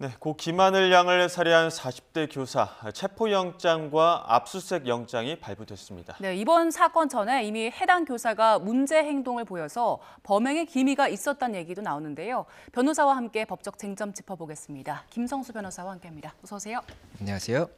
네, 고 김하늘 양을 살해한 40대 교사 체포영장과 압수수색 영장이 발부됐습니다. 네, 이번 사건 전에 이미 해당 교사가 문제 행동을 보여서 범행의 기미가 있었다는 얘기도 나오는데요. 변호사와 함께 법적 쟁점 짚어보겠습니다. 김성수 변호사와 함께합니다. 어서 오세요. 안녕하세요.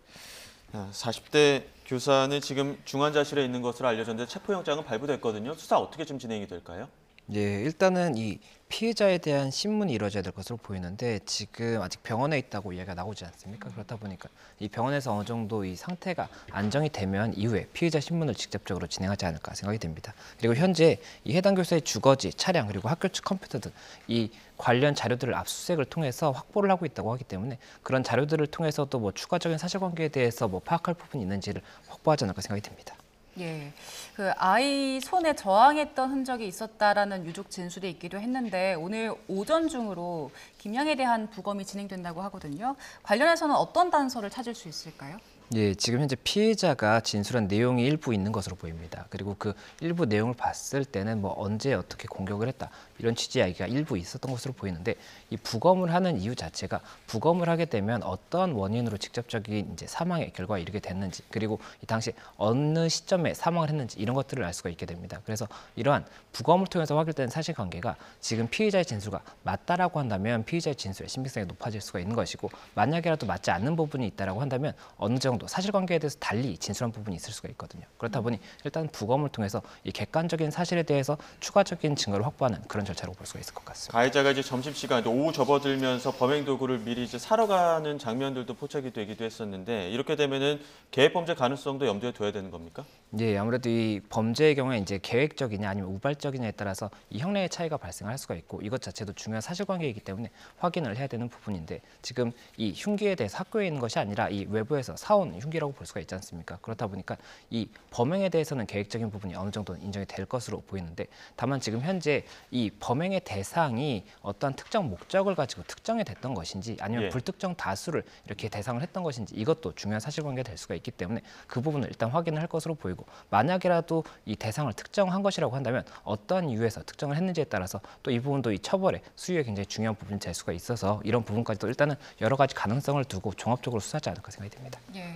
40대 교사는 지금 중환자실에 있는 것으로 알려졌는데 체포영장은 발부됐거든요. 수사 어떻게 좀 진행이 될까요? 예, 일단은 이 피해자에 대한 신문이 이루어져야 될 것으로 보이는데 지금 아직 병원에 있다고 이야기가 나오지 않습니까? 그렇다 보니까 이 병원에서 어느 정도 이 상태가 안정이 되면 이후에 피해자 신문을 직접적으로 진행하지 않을까 생각이 됩니다. 그리고 현재 이 해당 교사의 주거지, 차량 그리고 학교 측 컴퓨터 등 이 관련 자료들을 압수수색을 통해서 확보를 하고 있다고 하기 때문에 그런 자료들을 통해서도 뭐 추가적인 사실관계에 대해서 뭐 파악할 부분이 있는지를 확보하지 않을까 생각이 됩니다. 예, 그 아이 손에 저항했던 흔적이 있었다라는 유족 진술이 있기도 했는데 오늘 오전 중으로 김양에 대한 부검이 진행된다고 하거든요. 관련해서는 어떤 단서를 찾을 수 있을까요? 예, 지금 현재 피해자가 진술한 내용이 일부 있는 것으로 보입니다. 그리고 그 일부 내용을 봤을 때는 뭐 언제 어떻게 공격을 했다 이런 취지의 이야기가 일부 있었던 것으로 보이는데 이 부검을 하는 이유 자체가 부검을 하게 되면 어떤 원인으로 직접적인 이제 사망의 결과에 이르게 됐는지 그리고 이 당시 어느 시점에 사망을 했는지 이런 것들을 알 수가 있게 됩니다. 그래서 이러한 부검을 통해서 확인된 사실관계가 지금 피해자의 진술과 맞다라고 한다면 피해자의 진술의 신빙성이 높아질 수가 있는 것이고 만약에라도 맞지 않는 부분이 있다라고 한다면 어느 정도 사실관계에 대해서 달리 진술한 부분이 있을 수가 있거든요. 그렇다 보니 일단 부검을 통해서 이 객관적인 사실에 대해서 추가적인 증거를 확보하는 그런 절차라고 볼 수가 있을 것 같습니다. 가해자가 이제 점심시간 오후 접어들면서 범행 도구를 미리 이제 사러 가는 장면들도 포착이 되기도 했었는데 이렇게 되면은 계획 범죄 가능성도 염두에 둬야 되는 겁니까? 예, 아무래도 이 범죄의 경우에 이제 계획적이냐 아니면 우발적이냐에 따라서 이 형량의 차이가 발생할 수가 있고 이것 자체도 중요한 사실관계이기 때문에 확인을 해야 되는 부분인데 지금 이 흉기에 대해서 학교에 있는 것이 아니라 이 외부에서 사온 흉기라고 볼 수가 있지 않습니까? 그렇다 보니까 이 범행에 대해서는 계획적인 부분이 어느 정도는 인정이 될 것으로 보이는데 다만 지금 현재 이 범행의 대상이 어떠한 특정 목적을 가지고 특정이 됐던 것인지 아니면 불특정 다수를 이렇게 대상을 했던 것인지 이것도 중요한 사실관계가 될 수가 있기 때문에 그 부분을 일단 확인을 할 것으로 보이고 만약이라도 이 대상을 특정한 것이라고 한다면 어떠한 이유에서 특정을 했는지에 따라서 또 이 부분도 이 처벌의 수위에 굉장히 중요한 부분이 될 수가 있어서 이런 부분까지도 일단은 여러 가지 가능성을 두고 종합적으로 수사하지 않을까 생각이 됩니다. 예.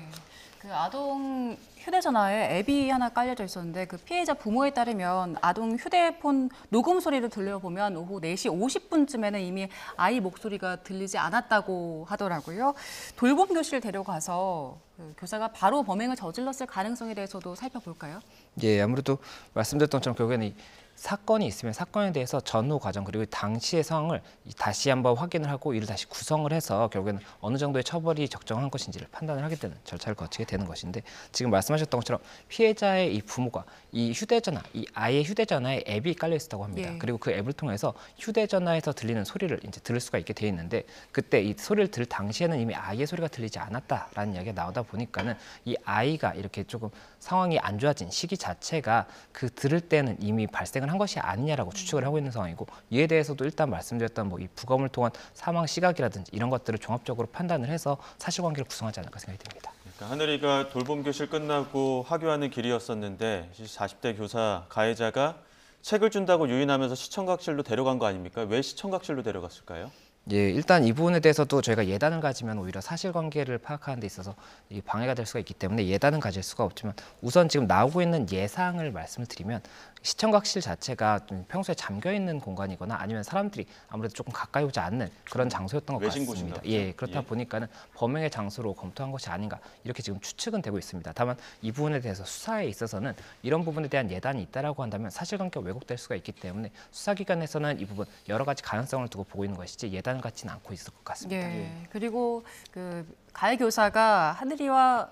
그 아동 휴대전화에 앱이 하나 깔려져 있었는데 그 피해자 부모에 따르면 아동 휴대폰 녹음 소리를 들려보면 오후 4시 50분쯤에는 이미 아이 목소리가 들리지 않았다고 하더라고요. 돌봄 교실 데려가서 그 교사가 바로 범행을 저질렀을 가능성에 대해서도 살펴볼까요? 예, 아무래도 말씀드렸던 것처럼 결국에는 이 사건이 있으면 사건에 대해서 전후 과정 그리고 당시의 상황을 다시 한번 확인을 하고 이를 다시 구성을 해서 결국에는 어느 정도의 처벌이 적정한 것인지를 판단을 하게 되는 절차를 거치게 되는 것인데 지금 말씀하셨던 것처럼 피해자의 이 부모가 이 휴대전화, 이 아이의 휴대전화에 앱이 깔려 있었다고 합니다. 예. 그리고 그 앱을 통해서 휴대전화에서 들리는 소리를 이제 들을 수가 있게 돼 있는데 그때 이 소리를 들을 당시에는 이미 아이의 소리가 들리지 않았다라는 이야기가 나오다 보니까는 이 아이가 이렇게 조금 상황이 안 좋아진 시기 자체가 그 들을 때는 이미 발생을 한 것이 아니냐라고 추측을 하고 있는 상황이고 이에 대해서도 일단 말씀드렸던 뭐 이 부검을 통한 사망 시각이라든지 이런 것들을 종합적으로 판단을 해서 사실관계를 구성하지 않을까 생각이 듭니다. 그러니까 하늘이가 돌봄 교실 끝나고 하교하는 길이었었는데 40대 교사 가해자가 책을 준다고 유인하면서 시청각실로 데려간 거 아닙니까? 왜 시청각실로 데려갔을까요? 예, 일단 이 부분에 대해서도 저희가 예단을 가지면 오히려 사실관계를 파악하는 데 있어서 이 방해가 될 수가 있기 때문에 예단은 가질 수가 없지만 우선 지금 나오고 있는 예상을 말씀을 드리면 시청각실 자체가 좀 평소에 잠겨 있는 공간이거나 아니면 사람들이 아무래도 조금 가까이 오지 않는 그런 장소였던 것 외진 같습니다. 곳인가 예, 그렇다 보니까는 범행의 장소로 검토한 것이 아닌가 이렇게 지금 추측은 되고 있습니다. 다만 이 부분에 대해서 수사에 있어서는 이런 부분에 대한 예단이 있다라고 한다면 사실관계가 왜곡될 수가 있기 때문에 수사기관에서는 이 부분 여러 가지 가능성을 두고 보고 있는 것이지 예단 같지는 않고 있을 것 같습니다. 예. 그리고 그 가해 교사가 하늘이와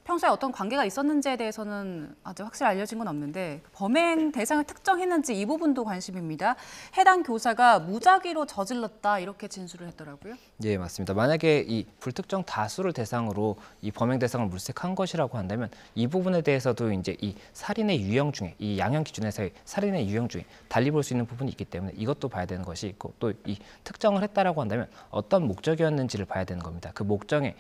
평소에 어떤 관계가 있었는지에 대해서는 아직 확실히 알려진 건 없는데 범행 대상을 특정했는지 이 부분도 관심입니다. 해당 교사가 무작위로 저질렀다 이렇게 진술을 했더라고요. 예, 맞습니다. 만약에 이 불특정 다수를 대상으로 이 범행 대상을 물색한 것이라고 한다면 이 부분에 대해서도 이제 이 살인의 유형 중에 이 양형 기준에서의 살인의 유형 중에 달리 볼 수 있는 부분이 있기 때문에 이것도 봐야 되는 것이 있고 또 이 특정을 했다라고 한다면 어떤 목적이었는지를 봐야 되는 겁니다. 그 목적에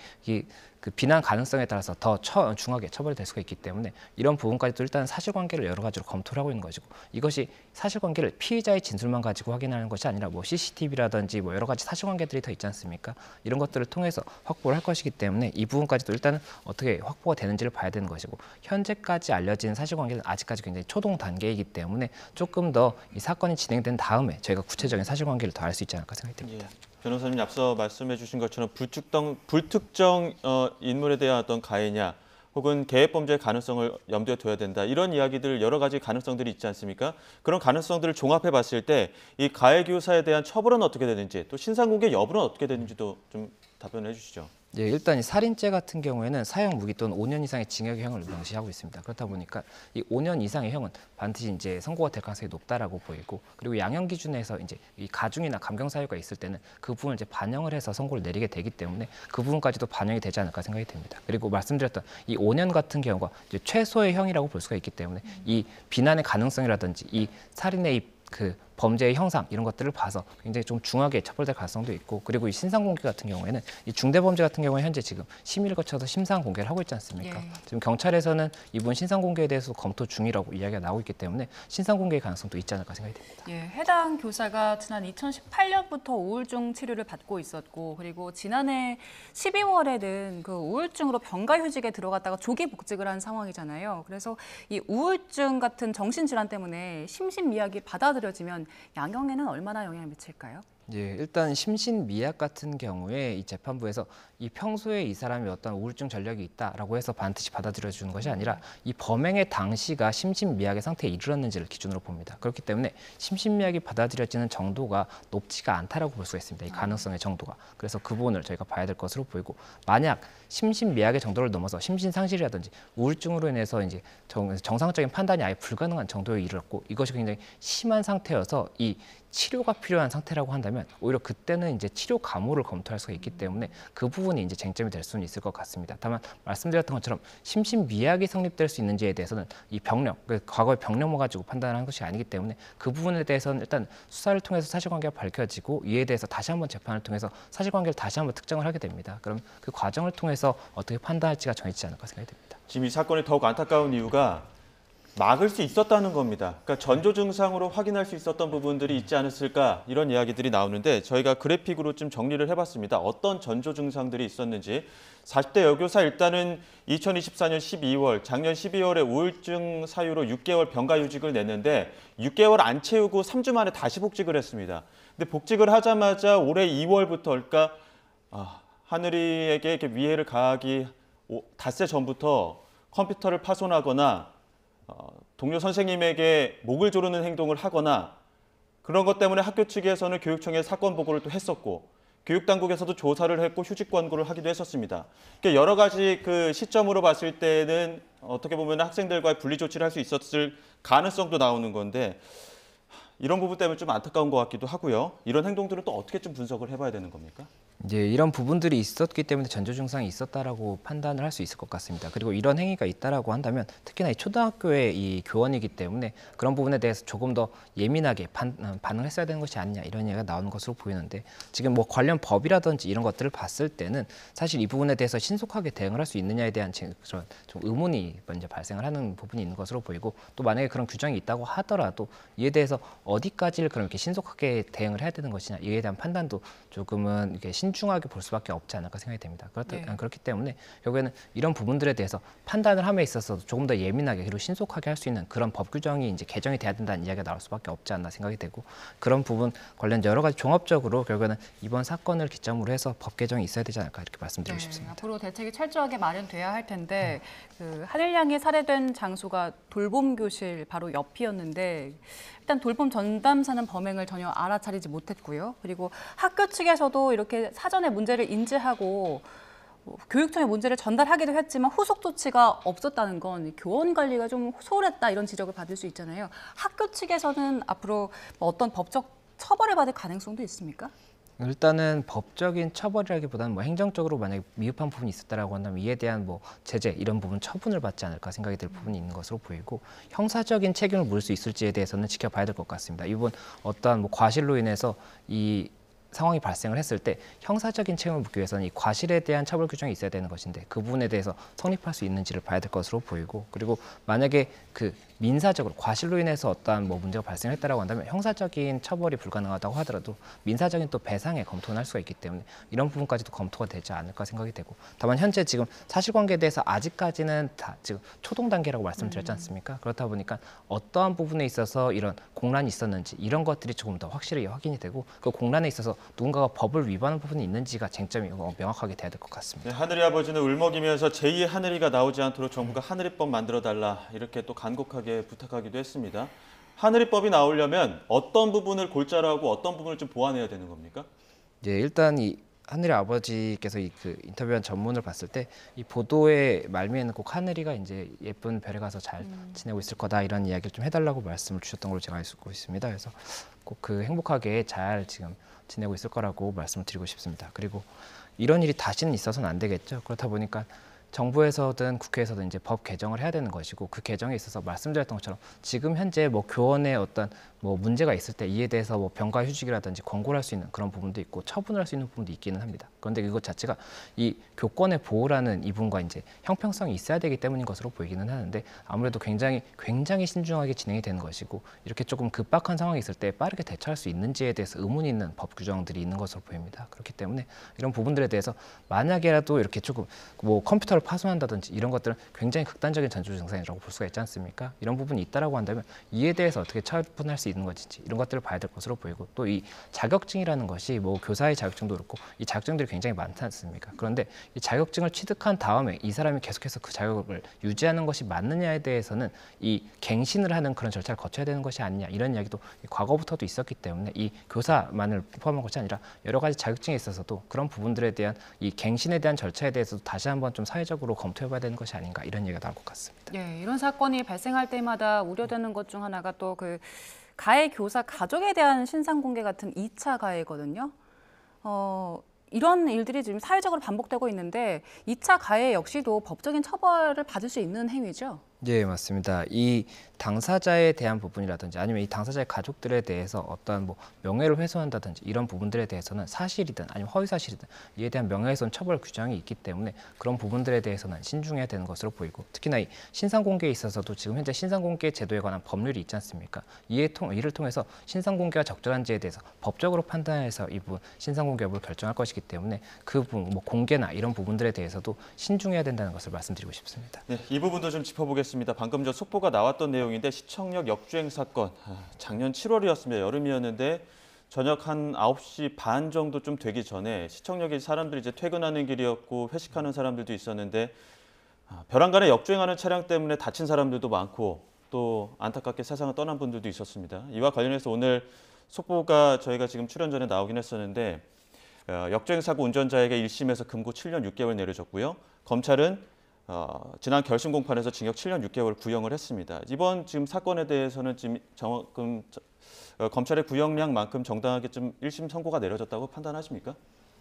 그 비난 가능성에 따라서 더 중하게 처벌이 될 수가 있기 때문에 이런 부분까지도 일단 사실관계를 여러 가지로 검토를 하고 있는 것이고, 이것이 사실관계를 피의자의 진술만 가지고 확인하는 것이 아니라 뭐 CCTV라든지 뭐 여러 가지 사실관계들이 더 있지 않습니까? 이런 것들을 통해서 확보를 할 것이기 때문에 이 부분까지도 일단은 어떻게 확보가 되는지를 봐야 되는 것이고, 현재까지 알려진 사실관계는 아직까지 굉장히 초동 단계이기 때문에 조금 더 이 사건이 진행된 다음에 저희가 구체적인 사실관계를 더 알 수 있지 않을까 생각이 듭니다. 예. 변호사님 앞서 말씀해 주신 것처럼 불특정 인물에 대한 어떤 가해냐 혹은 계획범죄의 가능성을 염두에 둬야 된다. 이런 이야기들 여러 가지 가능성들이 있지 않습니까? 그런 가능성들을 종합해 봤을 때 이 가해 교사에 대한 처벌은 어떻게 되는지 또 신상공개 여부는 어떻게 되는지도 좀 답변을 해 주시죠. 예, 일단 이 살인죄 같은 경우에는 사형 무기 또는 5년 이상의 징역의 형을 명시하고 있습니다. 그렇다 보니까 이 5년 이상의 형은 반드시 이제 선고가 될 가능성이 높다라고 보이고, 그리고 양형 기준에서 이제 이 가중이나 감경 사유가 있을 때는 그 부분을 이제 반영을 해서 선고를 내리게 되기 때문에 그 부분까지도 반영이 되지 않을까 생각이 됩니다. 그리고 말씀드렸던 이 5년 같은 경우가 이제 최소의 형이라고 볼 수가 있기 때문에 이 비난의 가능성이라든지 이 살인의 그 범죄의 형상 이런 것들을 봐서 굉장히 좀 중하게 처벌될 가능성도 있고, 그리고 이 신상공개 같은 경우에는 이 중대범죄 같은 경우에 현재 지금 심의를 거쳐서 심사한 공개를 하고 있지 않습니까? 예. 지금 경찰에서는 이번 신상공개에 대해서 검토 중이라고 이야기가 나오고 있기 때문에 신상공개의 가능성도 있지 않을까 생각이 됩니다. 예, 해당 교사가 지난 2018년부터 우울증 치료를 받고 있었고, 그리고 지난해 12월에는 그 우울증으로 병가휴직에 들어갔다가 조기 복직을 한 상황이잖아요. 그래서 이 우울증 같은 정신질환 때문에 심신미약이 받아들여지면 양형에는 얼마나 영향을 미칠까요? 예, 일단 심신미약 같은 경우에 이 재판부에서 이 평소에 이 사람이 어떤 우울증 전력이 있다라고 해서 반드시 받아들여 주는 것이 아니라 이 범행의 당시가 심신미약의 상태에 이르렀는지를 기준으로 봅니다. 그렇기 때문에 심신미약이 받아들여지는 정도가 높지가 않다라고 볼 수가 있습니다. 이 가능성의 정도가. 그래서 그 부분을 저희가 봐야 될 것으로 보이고, 만약 심신미약의 정도를 넘어서 심신상실이라든지 우울증으로 인해서 이제 정상적인 판단이 아예 불가능한 정도에 이르렀고, 이것이 굉장히 심한 상태여서 이 치료가 필요한 상태라고 한다면 오히려 그때는 이제 치료 감호를 검토할 수가 있기 때문에 그 부분이 이제 쟁점이 될 수는 있을 것 같습니다. 다만 말씀드렸던 것처럼 심신미약이 성립될 수 있는지에 대해서는 이 병력, 과거의 병력만 가지고 판단하는 것이 아니기 때문에 그 부분에 대해서는 일단 수사를 통해서 사실관계가 밝혀지고, 이에 대해서 다시 한번 재판을 통해서 사실관계를 다시 한번 특정을 하게 됩니다. 그럼 그 과정을 통해서 어떻게 판단할지가 정해지지 않을까 생각이 됩니다. 지금 이 사건이 더욱 안타까운 이유가 막을 수 있었다는 겁니다. 그러니까 전조 증상으로 확인할 수 있었던 부분들이 있지 않았을까, 이런 이야기들이 나오는데 저희가 그래픽으로 좀 정리를 해봤습니다. 어떤 전조 증상들이 있었는지. 40대 여교사 일단은 2024년 12월, 작년 12월에 우울증 사유로 6개월 병가휴직을 냈는데 6개월 안 채우고 3주 만에 다시 복직을 했습니다. 근데 복직을 하자마자 올해 2월부터, 그러니까 하늘이에게 이렇게 위해를 가하기 닷새 전부터 컴퓨터를 파손하거나 동료 선생님에게 목을 조르는 행동을 하거나, 그런 것 때문에 학교 측에서는 교육청에 사건 보고를 또 했었고, 교육당국에서도 조사를 했고 휴직 권고를 하기도 했었습니다. 그러니까 여러 가지 그 시점으로 봤을 때는 어떻게 보면 학생들과의 분리 조치를 할 수 있었을 가능성도 나오는 건데, 이런 부분 때문에 좀 안타까운 것 같기도 하고요. 이런 행동들은 또 어떻게 좀 분석을 해봐야 되는 겁니까? 이제 이런 부분들이 있었기 때문에 전조 증상이 있었다라고 판단을 할 수 있을 것 같습니다. 그리고 이런 행위가 있다라고 한다면 특히나 이 초등학교의 이 교원이기 때문에 그런 부분에 대해서 조금 더 예민하게 반응을 했어야 되는 것이 아니냐, 이런 얘기가 나오는 것으로 보이는데, 지금 뭐 관련 법이라든지 이런 것들을 봤을 때는 사실 이 부분에 대해서 신속하게 대응을 할 수 있느냐에 대한 그런 좀 의문이 먼저 발생을 하는 부분이 있는 것으로 보이고, 또 만약에 그런 규정이 있다고 하더라도 이에 대해서 어디까지를 그럼 이렇게 신속하게 대응을 해야 되는 것이냐, 이에 대한 판단도 조금은 이렇게 신중하게 볼 수밖에 없지 않을까 생각이 됩니다. 그렇기 때문에 결국에는 이런 부분들에 대해서 판단을 함에 있어서도 조금 더 예민하게 그리고 신속하게 할 수 있는 그런 법 규정이 이제 개정이 돼야 된다는 이야기가 나올 수밖에 없지 않나 생각이 되고, 그런 부분 관련 여러 가지 종합적으로 결국에는 이번 사건을 기점으로 해서 법 개정이 있어야 되지 않을까 이렇게 말씀드리고 싶습니다. 앞으로 대책이 철저하게 마련돼야 할 텐데, 그 하늘양이 살해된 장소가 돌봄 교실 바로 옆이었는데, 일단 돌봄 전담사는 범행을 전혀 알아차리지 못했고요. 그리고 학교 측에서도 이렇게 사전에 문제를 인지하고 교육청에 문제를 전달하기도 했지만 후속 조치가 없었다는 건 교원 관리가 좀 소홀했다, 이런 지적을 받을 수 있잖아요. 학교 측에서는 앞으로 어떤 법적 처벌을 받을 가능성도 있습니까? 일단은 법적인 처벌이라기보다는 뭐 행정적으로 만약에 미흡한 부분이 있었다라고 한다면 이에 대한 뭐 제재 이런 부분 처분을 받지 않을까 생각이 들 부분이 있는 것으로 보이고, 형사적인 책임을 물을 수 있을지에 대해서는 지켜봐야 될 것 같습니다. 이번 어떠한 뭐 과실로 인해서 이 상황이 발생을 했을 때 형사적인 책임을 묻기 위해서는 이 과실에 대한 처벌 규정이 있어야 되는 것인데 그 부분에 대해서 성립할 수 있는지를 봐야 될 것으로 보이고, 그리고 만약에 그 민사적으로 과실로 인해서 어떠한 뭐 문제가 발생했다라고 한다면 형사적인 처벌이 불가능하다고 하더라도 민사적인 또 배상에 검토를 할 수가 있기 때문에 이런 부분까지도 검토가 되지 않을까 생각이 되고, 다만 현재 지금 사실관계에 대해서 아직까지는 다 지금 초동 단계라고 말씀드렸지 않습니까? 그렇다 보니까 어떠한 부분에 있어서 이런 공란이 있었는지 이런 것들이 조금 더 확실히 확인이 되고, 그 공란에 있어서 누군가가 법을 위반한 부분이 있는지가 쟁점이 명확하게 돼야 될 것 같습니다. 네, 하늘이 아버지는 울먹이면서 제2의 하늘이가 나오지 않도록 정부가 하늘이법 만들어달라 이렇게 또 간곡하게 부탁하기도 했습니다. 하늘이법이 나오려면 어떤 부분을 골자로 하고 어떤 부분을 좀 보완해야 되는 겁니까? 예, 일단 이 하늘의 아버지께서 그 인터뷰한 전문을 봤을 때 이 보도의 말미에는 꼭 하늘이가 이제 예쁜 별에 가서 잘 지내고 있을 거다 이런 이야기를 좀 해달라고 말씀을 주셨던 걸로 제가 알고 있습니다. 그래서 꼭 그 행복하게 잘 지금 지내고 있을 거라고 말씀을 드리고 싶습니다. 그리고 이런 일이 다시는 있어서는 안 되겠죠. 그렇다 보니까 정부에서든 국회에서든 이제 법 개정을 해야 되는 것이고, 그 개정에 있어서 말씀드렸던 것처럼 지금 현재 뭐 교원에 어떤 뭐 문제가 있을 때 이에 대해서 뭐 병가 휴직이라든지 권고를 할 수 있는 그런 부분도 있고 처분을 할 수 있는 부분도 있기는 합니다. 그런데 이것 자체가 이 교권의 보호라는 이분과 이제 형평성이 있어야 되기 때문인 것으로 보이기는 하는데, 아무래도 굉장히 신중하게 진행이 되는 것이고, 이렇게 조금 급박한 상황이 있을 때 빠르게 대처할 수 있는지에 대해서 의문이 있는 법 규정들이 있는 것으로 보입니다. 그렇기 때문에 이런 부분들에 대해서 만약에라도 이렇게 조금 뭐 컴퓨터를 파손한다든지 이런 것들은 굉장히 극단적인 전조 증상이라고 볼 수가 있지 않습니까? 이런 부분이 있다라고 한다면 이에 대해서 어떻게 처분할 수 있는 것인지 이런 것들을 봐야 될 것으로 보이고, 또 이 자격증이라는 것이 뭐 교사의 자격증도 그렇고 이 자격증들이 굉장히 많지 않습니까? 그런데 이 자격증을 취득한 다음에 이 사람이 계속해서 그 자격을 유지하는 것이 맞느냐에 대해서는 이 갱신을 하는 그런 절차를 거쳐야 되는 것이 아니냐 이런 이야기도 과거부터도 있었기 때문에 이 교사만을 포함한 것이 아니라 여러 가지 자격증에 있어서도 그런 부분들에 대한 이 갱신에 대한 절차에 대해서도 다시 한번 좀 사회적으로 검토해봐야 되는 것이 아닌가 이런 얘기가 나올 것 같습니다. 네, 이런 사건이 발생할 때마다 우려되는 것 중 하나가 또 그 가해 교사 가족에 대한 신상 공개 같은 2차 가해거든요. 이런 일들이 지금 사회적으로 반복되고 있는데 2차 가해 역시도 법적인 처벌을 받을 수 있는 행위죠. 예, 맞습니다. 이 당사자에 대한 부분이라든지 아니면 이 당사자의 가족들에 대해서 어떠한 뭐 명예를 훼손한다든지 이런 부분들에 대해서는 사실이든 아니면 허위 사실이든 이에 대한 명예훼손 처벌 규정이 있기 때문에 그런 부분들에 대해서는 신중해야 되는 것으로 보이고, 특히나 이 신상공개에 있어서도 지금 현재 신상공개 제도에 관한 법률이 있지 않습니까? 이를 통해서 신상공개가 적절한지에 대해서 법적으로 판단해서 이 부분 신상공개 여부를 결정할 것이기 때문에 그 부분 뭐 공개나 이런 부분들에 대해서도 신중해야 된다는 것을 말씀드리고 싶습니다. 네, 이 부분도 좀 짚어보겠습니다. 방금 전 속보가 나왔던 내용인데 시청역 역주행 사건 작년 7월이었습니다. 여름이었는데 저녁 한 9시 반 정도 좀 되기 전에 시청역에 사람들이 이제 퇴근하는 길이었고 회식하는 사람들도 있었는데 벼랑간에 역주행하는 차량 때문에 다친 사람들도 많고 또 안타깝게 세상을 떠난 분들도 있었습니다. 이와 관련해서 오늘 속보가 저희가 지금 출연 전에 나오긴 했었는데 역주행 사고 운전자에게 1심에서 금고 7년 6개월 내려졌고요. 검찰은 지난 결심 공판에서 징역 7년 6개월 구형을 했습니다. 이번 지금 사건에 대해서는 지금 검찰의 구형량만큼 정당하게 좀 1심 선고가 내려졌다고 판단하십니까?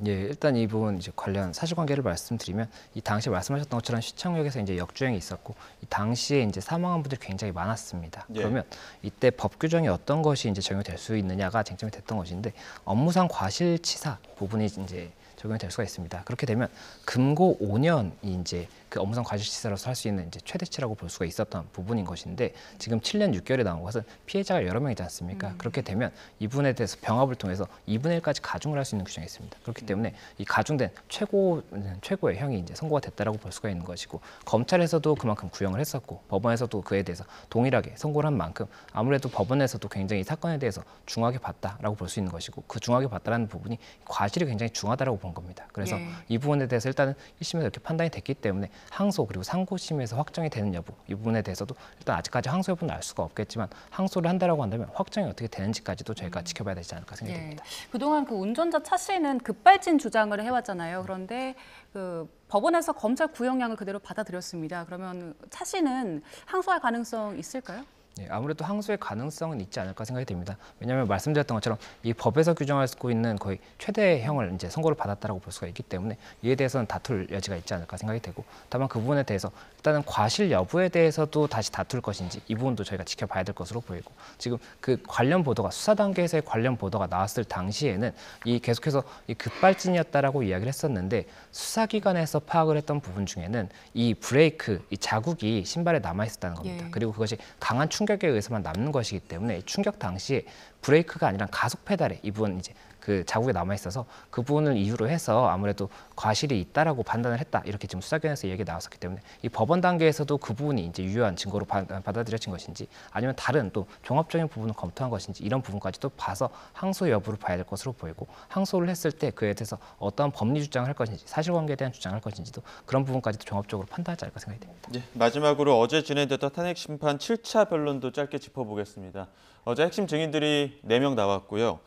예, 일단 이 부분 이제 관련 사실관계를 말씀드리면 이 당시 말씀하셨던 것처럼 시청역에서 이제 역주행이 있었고 이 당시에 이제 사망한 분들이 굉장히 많았습니다. 예. 그러면 이때 법 규정이 어떤 것이 이제 적용이 될 수 있느냐가 쟁점이 됐던 것인데 업무상 과실치사 부분이 이제 적용이 될 수가 있습니다. 그렇게 되면 금고 5년이 이제 그 업무상 과실치사로서 할 수 있는 이제 최대치라고 볼 수가 있었던 부분인 것인데 지금 7년 6개월에 나온 것은 피해자가 여러 명이지 않습니까? 그렇게 되면 이분에 대해서 병합을 통해서 2분의 1까지 가중을 할 수 있는 규정이 있습니다. 그렇기 때문에 이 가중된 최고의 형이 이제 선고가 됐다라고 볼 수가 있는 것이고, 검찰에서도 그만큼 구형을 했었고 법원에서도 그에 대해서 동일하게 선고를 한 만큼 아무래도 법원에서도 굉장히 이 사건에 대해서 중하게 봤다라고 볼 수 있는 것이고, 그 중하게 봤다라는 부분이 과실이 굉장히 중하다라고 본 겁니다. 그래서 예. 이 부분에 대해서 일단은 1심에서 이렇게 판단이 됐기 때문에 항소 그리고 상고심에서 확정이 되는 여부 이 부분에 대해서도 일단 아직까지 항소 여부는 알 수가 없겠지만 항소를 한다라고 한다면 확정이 어떻게 되는지까지도 저희가 지켜봐야 되지 않을까 생각이 듭니다. 그동안 그 운전자 차 씨는 급발진 주장을 해왔잖아요. 그런데 그 법원에서 검찰 구형량을 그대로 받아들였습니다. 그러면 차 씨는 항소할 가능성 있을까요? 네, 아무래도 항소의 가능성은 있지 않을까 생각이 됩니다. 왜냐하면 말씀드렸던 것처럼 이 법에서 규정하고 있는 거의 최대형을 이제 선고를 받았다라고 볼 수가 있기 때문에 이에 대해서는 다툴 여지가 있지 않을까 생각이 되고, 다만 그 부분에 대해서 일단은 과실 여부에 대해서도 다시 다툴 것인지 이 부분도 저희가 지켜봐야 될 것으로 보이고, 지금 그 관련 보도가 수사 단계에서의 관련 보도가 나왔을 당시에는 이 계속해서 이 급발진이었다라고 이야기를 했었는데, 수사기관에서 파악을 했던 부분 중에는 이 브레이크, 이 자국이 신발에 남아 있었다는 겁니다. 예. 그리고 그것이 강한 충격에 의해서만 남는 것이기 때문에 충격 당시에 브레이크가 아니라 가속 페달에 이 부분 이제 그 자국에 남아 있어서 그 부분을 이유로 해서 아무래도 과실이 있다라고 판단을 했다, 이렇게 지금 수사기관에서 얘기가 나왔었기 때문에 이 법원 단계에서도 그 부분이 이제 유효한 증거로 받아들여진 것인지 아니면 다른 또 종합적인 부분을 검토한 것인지 이런 부분까지도 봐서 항소 여부를 봐야 될 것으로 보이고, 항소를 했을 때 그에 대해서 어떤 법리 주장을 할 것인지 사실관계에 대한 주장을 할 것인지도 그런 부분까지도 종합적으로 판단하지 않을까 생각이 됩니다. 예, 마지막으로 어제 진행됐던 탄핵 심판 7차 변론도 짧게 짚어보겠습니다. 어제 핵심 증인들이 4명 나왔고요.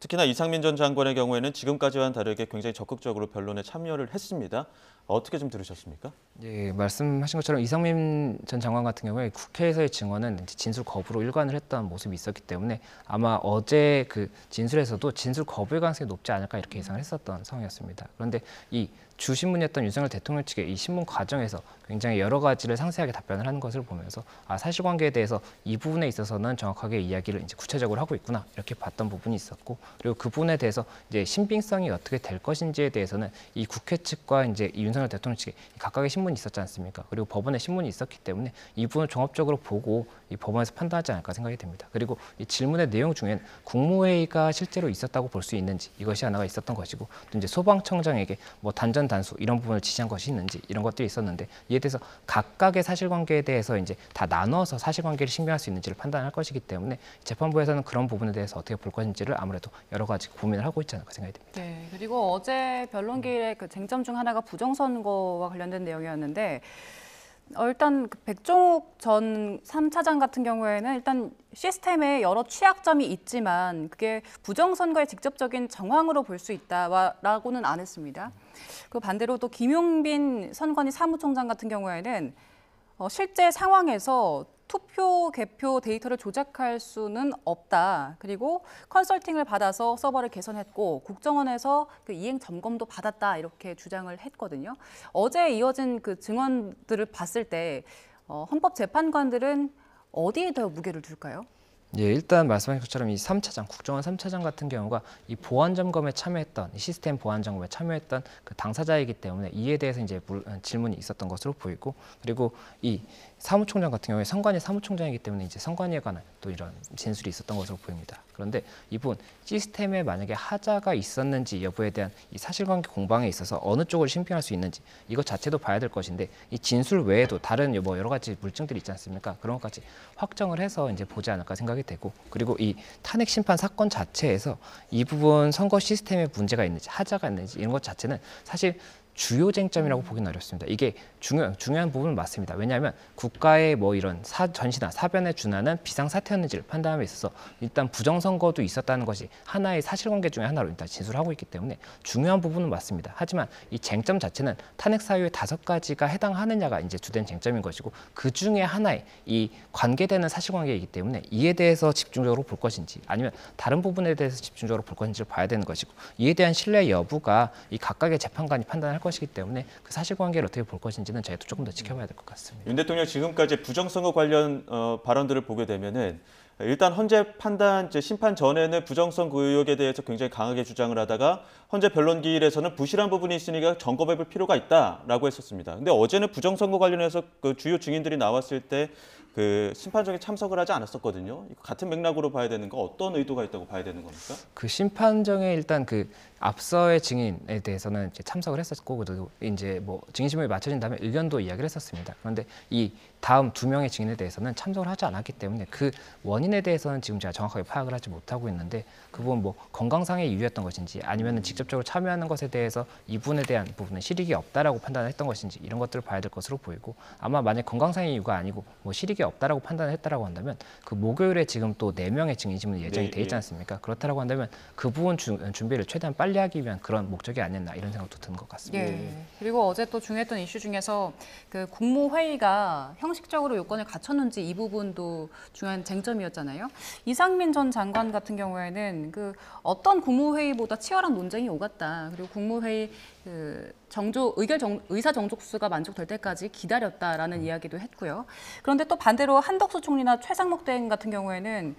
특히나 이상민 전 장관의 경우에는 지금까지와는 다르게 굉장히 적극적으로 변론에 참여를 했습니다. 어떻게 좀 들으셨습니까? 예, 말씀하신 것처럼 이상민 전 장관 같은 경우에 국회에서의 증언은 진술 거부로 일관을 했던 모습이 있었기 때문에 아마 어제 그 진술에서도 진술 거부의 가능성이 높지 않을까 이렇게 예상을 했었던 상황이었습니다. 그런데 이 주신문이었던 윤석열 대통령 측의 이 신문 과정에서 굉장히 여러 가지를 상세하게 답변을 하는 것을 보면서 사실관계에 대해서 이 부분에 있어서는 정확하게 이야기를 이제 구체적으로 하고 있구나 이렇게 봤던 부분이 있었고, 그리고 그 부분에 대해서 이제 신빙성이 어떻게 될 것인지에 대해서는 이 국회 측과 이제 이 윤석열 대통령 측에 각각의 신문이 있었지 않습니까? 그리고 법원에 신문이 있었기 때문에 이 부분을 종합적으로 보고 이 법원에서 판단하지 않을까 생각이 됩니다. 그리고 이 질문의 내용 중엔 국무회의가 실제로 있었다고 볼 수 있는지 이것이 하나가 있었던 것이고, 또 이제 소방청장에게 뭐 단전 단수 이런 부분을 지시한 것이 있는지 이런 것들이 있었는데, 이에 대해서 각각의 사실관계에 대해서 이제 다 나눠서 사실관계를 신빙할 수 있는지를 판단할 것이기 때문에 재판부에서는 그런 부분에 대해서 어떻게 볼 것인지를 아무래도 여러 가지 고민을 하고 있지 않을까 생각이 됩니다. 네, 그리고 어제 변론기일의 그 쟁점 중 하나가 부정선거와 관련된 내용이었는데, 일단 그 백종욱 전 3차장 같은 경우에는 일단 시스템에 여러 취약점이 있지만 그게 부정선거의 직접적인 정황으로 볼 수 있다라고는 안 했습니다. 그 반대로 또 김용빈 선관위 사무총장 같은 경우에는 실제 상황에서 투표 개표 데이터를 조작할 수는 없다. 그리고 컨설팅을 받아서 서버를 개선했고 국정원에서 그 이행 점검도 받았다. 이렇게 주장을 했거든요. 어제 이어진 그 증언들을 봤을 때 헌법재판관들은 어디에 더 무게를 둘까요? 예, 일단 말씀하신 것처럼 이 3차장, 국정원 3차장 같은 경우가 이 보안 점검에 참여했던, 이 시스템 보안 점검에 참여했던 그 당사자이기 때문에 이에 대해서 이제 질문이 있었던 것으로 보이고, 그리고 이 사무총장 같은 경우에 선관위 사무총장이기 때문에 이제 선관위에 관한 또 이런 진술이 있었던 것으로 보입니다. 그런데 이분 시스템에 만약에 하자가 있었는지 여부에 대한 이 사실관계 공방에 있어서 어느 쪽을 신빙할 수 있는지 이것 자체도 봐야 될 것인데, 이 진술 외에도 다른 뭐 여러 가지 물증들이 있지 않습니까? 그런 것까지 확정을 해서 이제 보지 않을까 생각이 되고, 그리고 이 탄핵 심판 사건 자체에서 이 부분 선거 시스템에 문제가 있는지 하자가 있는지 이런 것 자체는 사실 주요 쟁점이라고 보기는 어렵습니다. 이게 중요한 부분은 맞습니다. 왜냐하면 국가의 뭐 이런 전시나 사변에 준하는 비상사태였는지를 판단함에 있어서 일단 부정선거도 있었다는 것이 하나의 사실관계 중에 하나로 일단 진술하고 있기 때문에 중요한 부분은 맞습니다. 하지만 이 쟁점 자체는 탄핵 사유의 5가지가 해당하느냐가 이제 주된 쟁점인 것이고, 그 중에 하나의 이 관계되는 사실관계이기 때문에 이에 대해서 집중적으로 볼 것인지 아니면 다른 부분에 대해서 집중적으로 볼 것인지를 봐야 되는 것이고, 이에 대한 신뢰 여부가 이 각각의 재판관이 판단할 것이기 때문에 그 사실관계를 어떻게 볼 것인지는 저희도 조금 더 지켜봐야 될 것 같습니다. 윤 대통령 지금까지 부정선거 관련 발언들을 보게 되면은 일단 헌재 판단 심판 전에는 부정선거 의혹에 대해서 굉장히 강하게 주장을 하다가 헌재 변론기일에서는 부실한 부분이 있으니까 점검해볼 필요가 있다라고 했었습니다. 근데 어제는 부정선거 관련해서 그 주요 증인들이 나왔을 때 그 심판정에 참석을 하지 않았었거든요. 같은 맥락으로 봐야 되는 거, 어떤 의도가 있다고 봐야 되는 겁니까? 그 심판정에 일단 그 앞서의 증인에 대해서는 이제 참석을 했었고, 그리고 이제 뭐 증인신문이 맞춰진 다음에 의견도 이야기를 했었습니다. 그런데 이 다음 2명의 증인에 대해서는 참석을 하지 않았기 때문에 그 원인에 대해서는 지금 제가 정확하게 파악을 하지 못하고 있는데, 그 부분 뭐 건강상의 이유였던 것인지 아니면은 직접적으로 참여하는 것에 대해서 이분에 대한 부분은 실익이 없다라고 판단을 했던 것인지 이런 것들을 봐야 될 것으로 보이고, 아마 만약 건강상의 이유가 아니고 뭐 실익이 의식이 없다라고 판단을 했다라고 한다면 그 목요일에 지금 또 4명의 증인신문이 예정이 네, 돼 있지 않습니까? 그렇다라고 한다면 그 부분 준비를 최대한 빨리 하기 위한 그런 목적이 아니었나 이런 생각도 드는 것 같습니다. 예. 그리고 어제 또 중요했던 이슈 중에서 그 국무회의가 형식적으로 요건을 갖췄는지 이 부분도 중요한 쟁점이었잖아요. 이상민 전 장관 같은 경우에는 그 어떤 국무회의보다 치열한 논쟁이 오갔다. 그리고 국무회의 그 의사 정족수가 만족될 때까지 기다렸다라는 이야기도 했고요. 그런데 또 반대로 한덕수 총리나 최상목 대행 같은 경우에는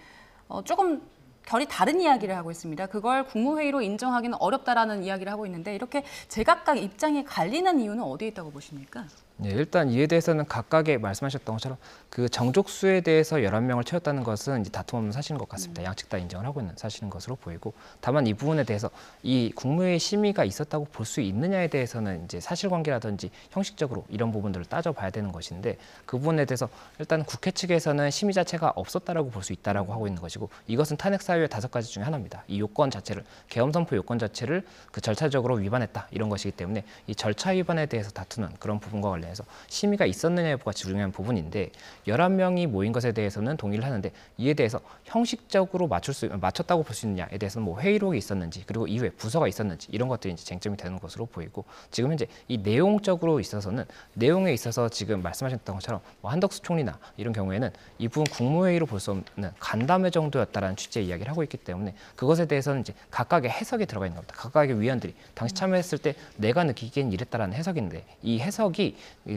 조금 결이 다른 이야기를 하고 있습니다. 그걸 국무회의로 인정하기는 어렵다라는 이야기를 하고 있는데 이렇게 제각각 입장이 갈리는 이유는 어디에 있다고 보십니까? 네, 일단 이에 대해서는 각각의 말씀하셨던 것처럼 그 정족수에 대해서 11명을 채웠다는 것은 이제 다툼 없는 사실인 것 같습니다. 양측 다 인정을 하고 있는 사실인 것으로 보이고 다만 이 부분에 대해서 이 국무회의 심의가 있었다고 볼 수 있느냐에 대해서는 이제 사실관계라든지 형식적으로 이런 부분들을 따져봐야 되는 것인데 그 부분에 대해서 일단 국회 측에서는 심의 자체가 없었다라고 볼 수 있다라고 하고 있는 것이고 이것은 탄핵 사유의 5가지 중에 하나입니다. 이 요건 자체를 계엄 선포 요건 자체를 그 절차적으로 위반했다 이런 것이기 때문에 이 절차 위반에 대해서 다투는 그런 부분과 관련해서 심의가 있었느냐 여부가 중요한 부분인데 11명이 모인 것에 대해서는 동의를 하는데 이에 대해서 형식적으로 맞췄다고 볼 수 있느냐에 대해서는 뭐 회의록이 있었는지 그리고 이후에 부서가 있었는지 이런 것들이 이제 쟁점이 되는 것으로 보이고 지금 현재 이 내용적으로 있어서는 내용에 있어서 지금 말씀하셨던 것처럼 뭐 한덕수 총리나 이런 경우에는 이 부분 국무회의로 볼 수 없는 간담회 정도였다라는 취지의 이야기를 하고 있기 때문에 그것에 대해서는 이제 각각의 해석이 들어가 있는 겁니다. 각각의 위원들이 당시 참여했을 때 내가 느끼기엔 이랬다라는 해석인데 이 해석이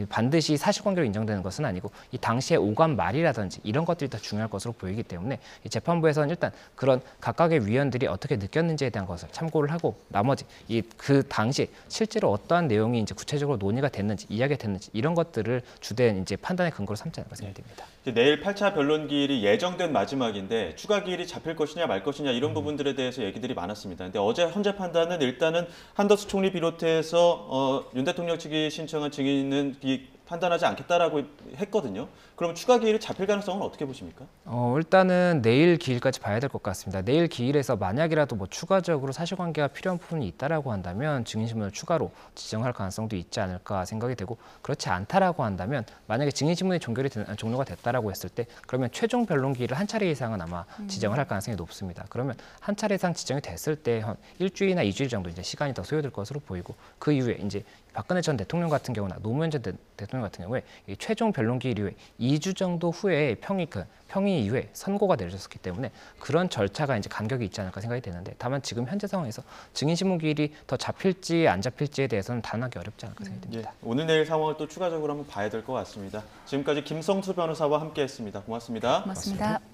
반드시 사실관계로 인정되는 것은 아니고 이 당시의 오간 말이라든지 이런 것들이 더 중요할 것으로 보이기 때문에 이 재판부에서는 일단 그런 각각의 위원들이 어떻게 느꼈는지에 대한 것을 참고를 하고 나머지 그 당시 실제로 어떠한 내용이 이제 구체적으로 논의가 됐는지 이야기가 됐는지 이런 것들을 주된 이제 판단의 근거로 삼지 않을까 생각됩니다. 내일 8차 변론 기일이 예정된 마지막인데 추가 기일이 잡힐 것이냐 말 것이냐 이런 부분들에 대해서 얘기들이 많았습니다. 근데 어제 헌재 판단은 일단은 한덕수 총리 비롯해서 윤 대통령 측이 신청한 증인은 판단하지 않겠다라고 했거든요. 그럼 추가 기일이 잡힐 가능성은 어떻게 보십니까? 일단은 내일 기일까지 봐야 될 것 같습니다. 내일 기일에서 만약이라도 뭐 추가적으로 사실관계가 필요한 부분이 있다라고 한다면 증인신문을 추가로 지정할 가능성도 있지 않을까 생각이 되고 그렇지 않다라고 한다면 만약에 증인신문이 종료가 됐다라고 했을 때 그러면 최종 변론 기일을 한 차례 이상은 아마 지정을 할 가능성이 높습니다. 그러면 한 차례 이상 지정이 됐을 때 한 일주일이나 2주일 정도 이제 시간이 더 소요될 것으로 보이고 그 이후에 이제 박근혜 전 대통령 같은 경우나 노무현 전 대통령 같은 경우에 이 최종 변론 기일 이후에 2주 정도 후에 평의 이후에 선고가 내려졌기 때문에 그런 절차가 이제 간격이 있지 않을까 생각이 되는데 다만 지금 현재 상황에서 증인신문 기일이 더 잡힐지 안 잡힐지에 대해서는 단언하기 어렵지 않을까 생각이 듭니다. 오늘 내일 상황을 또 추가적으로 한번 봐야 될 것 같습니다. 지금까지 김성수 변호사와 함께했습니다. 고맙습니다. 고맙습니다.